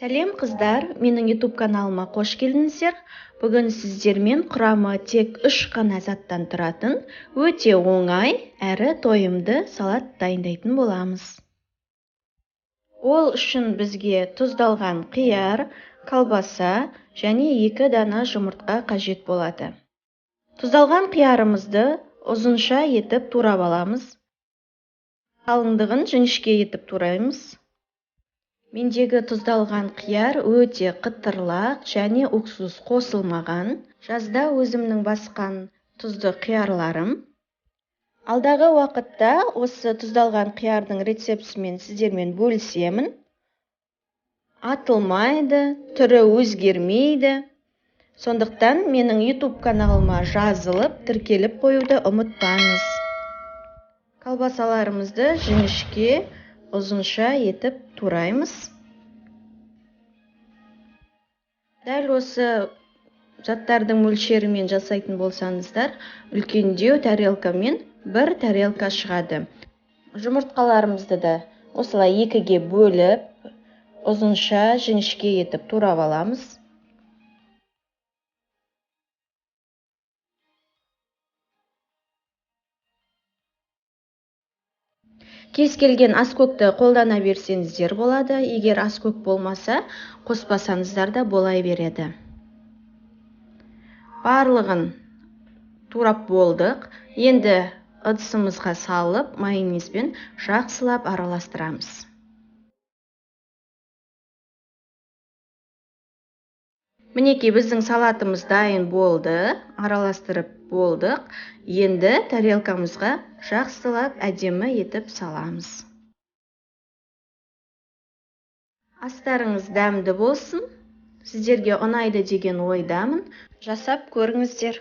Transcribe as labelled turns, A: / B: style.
A: Сәлем қыздар, менің YouTube каналыма қош келдіңіздер. Бүгін сіздермен құрамы тек 3 қана заттан тұратын өте оңай әрі тойымды салат дайындайтын боламыз. Ол үшін бізге тұздалған қияр, колбаса және 2 дана жұмыртқа қажет болады. Тұздалған қиярымызды ұзынша етіп турап аламыз. Қалыңдығын жіңішке етіп тураймыз. Мендегі тұздалған қияр өте қытырлақ және уксус қосылмаған. Жазда өзімнің басқан тұзды қиярларым. Алдағы уақытта осы тұздалған қиярдың рецептісімен сіздермен бөлісемін. Атылмайды, түрі өзгермейді. Сондықтан менің YouTube каналыма жазылып, тіркеліп қоюды ұмытпаңыз. Колбасаларымызды жіңішке, ұзынша етіп тураймыз. Дәл осы заттардың мөлшерімен жасайтын болсаңыздар, үлкендеу тарелкамен 1 тарелка шығады. Жұмыртқаларымызды да осылай 2-ге бөліп, ұзынша жіңішке етіп турап аламыз. Кез келген аскөкті қолдана берсеңіздер болады, егер аскөк болмаса, қоспасаңыздар да болай береді. Барлығын турап болдық. Енді ыдысымызға салып, майонезбен жақсылап араластырамыз. Мінекей біздің салатымыз дайын болды, араластырып болдық. Енді тарелкамызға жақсылап әдемі етіп саламыз. Астарыңыз дәмді болсын. Сіздерге ұнайды деген ойдамын. Жасап көріңіздер.